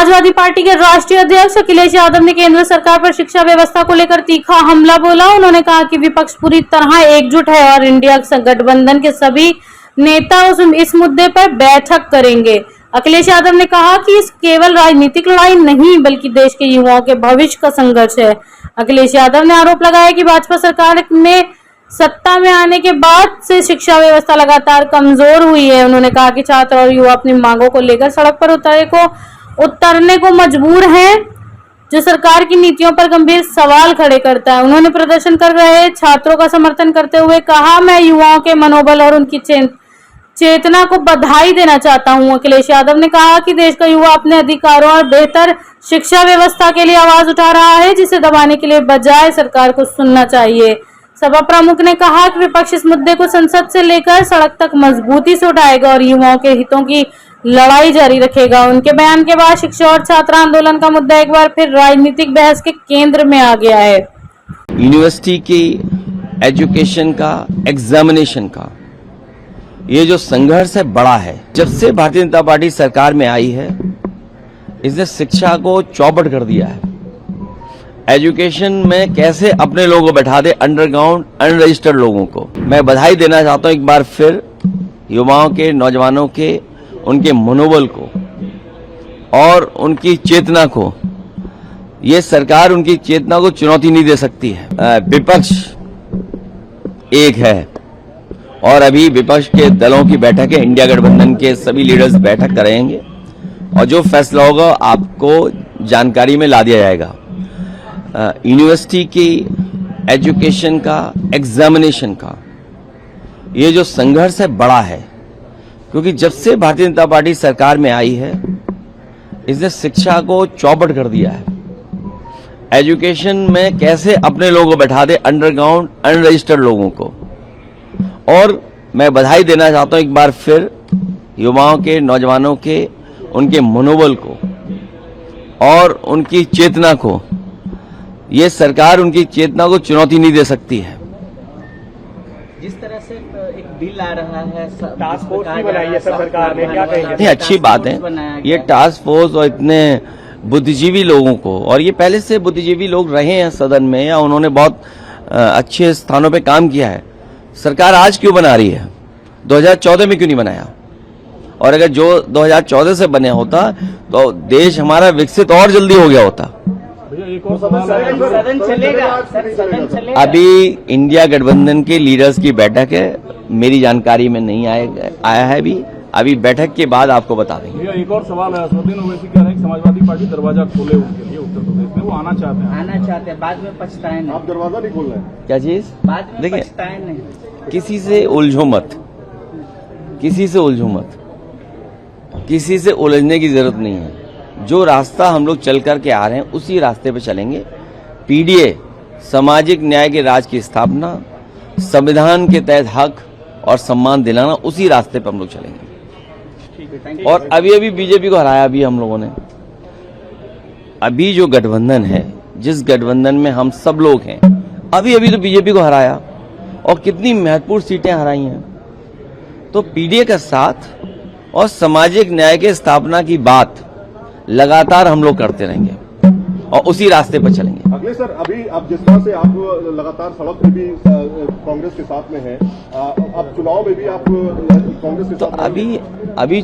Samajwadi party के राष्ट्रीय अध्यक्ष अखिलेश यादव ने केंद्र सरकार पर शिक्षा व्यवस्था को लेकर तीखा हमला बोला। उन्होंने कहा कि विपक्ष पूरी तरह एकजुट है और इंडिया गठबंधन के सभी नेता इस मुद्दे पर बैठक करेंगे। अखिलेश यादव ने कहा कि इस केवल राजनीतिक लड़ाई नहीं बल्कि देश के युवाओं के भविष्य का संघर्ष है। अखिलेश यादव ने आरोप लगाया कि भाजपा सरकार में सत्ता में आने के बाद से शिक्षा व्यवस्था लगातार कमजोर हुई है। उन्होंने कहा कि छात्र और युवा अपनी मांगों को लेकर सड़क पर उतरने को मजबूर हैं, जो सरकार की नीतियों पर गंभीर सवाल खड़े करता है। उन्होंने प्रदर्शन कर रहे छात्रों का समर्थन करते हुए कहा, मैं युवाओं के मनोबल और उनकी चेतना को बधाई देना चाहता हूं। अखिलेश यादव ने कहा कि देश का युवा अपने अधिकारों और बेहतर शिक्षा व्यवस्था के लिए आवाज उठा रहा है, जिसे दबाने के लिए बजाय सरकार को सुनना चाहिए। सभा प्रमुख ने कहा कि विपक्ष इस मुद्दे को संसद से लेकर सड़क तक मजबूती से उठाएगा और युवाओं के हितों की लड़ाई जारी रखेगा। उनके बयान के बाद शिक्षा और छात्र आंदोलन का मुद्दा एक बार फिर राजनीतिक बहस के केंद्र में आ गया है। यूनिवर्सिटी की एजुकेशन का, एग्जामिनेशन का ये जो संघर्ष है बड़ा है। जब से भारतीय जनता पार्टी सरकार में आई है, इसने शिक्षा को चौपट कर दिया है। एजुकेशन में कैसे अपने लोगों को बैठा दे, अंडरग्राउंड अनरजिस्टर्ड लोगों को। मैं बधाई देना चाहता हूं एक बार फिर युवाओं के, नौजवानों के, उनके मनोबल को और उनकी चेतना को। ये सरकार उनकी चेतना को चुनौती नहीं दे सकती है। विपक्ष एक है और अभी विपक्ष के दलों की बैठक है। इंडिया गठबंधन के सभी लीडर्स बैठक करेंगे और जो फैसला होगा आपको जानकारी में ला दिया जाएगा। यूनिवर्सिटी की एजुकेशन का, एग्जामिनेशन का ये जो संघर्ष है बड़ा है, क्योंकि जब से भारतीय जनता पार्टी सरकार में आई है, इसने शिक्षा को चौपट कर दिया है। एजुकेशन में कैसे अपने लोगों को बैठा दे, अंडरग्राउंड अनरजिस्टर्ड लोगों को। और मैं बधाई देना चाहता हूं एक बार फिर युवाओं के, नौजवानों के, उनके मनोबल को और उनकी चेतना को। ये सरकार उनकी चेतना को चुनौती नहीं दे सकती है। जिस तरह से एक बिल आ रहा है, टास्क फोर्स भी बनाई है सरकार ने, क्या कहेंगे? नहीं, अच्छी बात है। ये टास्क फोर्स और इतने बुद्धिजीवी लोगों को, और ये पहले से बुद्धिजीवी लोग रहे हैं सदन में या उन्होंने बहुत अच्छे स्थानों पे काम किया है। सरकार आज क्यों बना रही है? 2014 में क्यों नहीं बनाया? और अगर जो 2014 से बने होता तो देश हमारा विकसित और जल्दी हो गया होता। सदन चलेगा। अभी इंडिया गठबंधन के लीडर्स की बैठक है, मेरी जानकारी में नहीं आया है अभी बैठक के बाद आपको बता देंगे। एक और सवाल है, असदुद्दीन ओवैसी कह रहे हैं कि समाजवादी पार्टी दरवाजा खोले उनके लिए उत्तर प्रदेश में, वो आना चाहते हैं, बाद में पछताए नहीं। आप दरवाजा नहीं खोल रहे हैं? क्या चीज? बाद में देखिए, पछताए नहीं। किसी से उलझो मत, किसी से उलझो मत, किसी से उलझने की जरूरत नहीं है। जो रास्ता हम लोग चल करके आ रहे हैं उसी रास्ते पे चलेंगे। पीडीए, सामाजिक न्याय के राज की स्थापना, संविधान के तहत हक और सम्मान दिलाना, उसी रास्ते पर हम लोग चलेंगे। और अभी बीजेपी को हराया भी हम लोगों ने। अभी जो गठबंधन है, जिस गठबंधन में हम सब लोग हैं, अभी तो बीजेपी को हराया और कितनी महत्वपूर्ण सीटें हराई हैं। तो पीडीए का साथ और सामाजिक न्याय के स्थापना की बात लगातार हम लोग करते रहेंगे और उसी रास्ते पर चलेंगे। अगले सर, अभी आप जिस तरह से आप लगातार सड़क में भी कांग्रेस के साथ में हैं, अब चुनाव में भी आप कांग्रेस के साथ तो अभी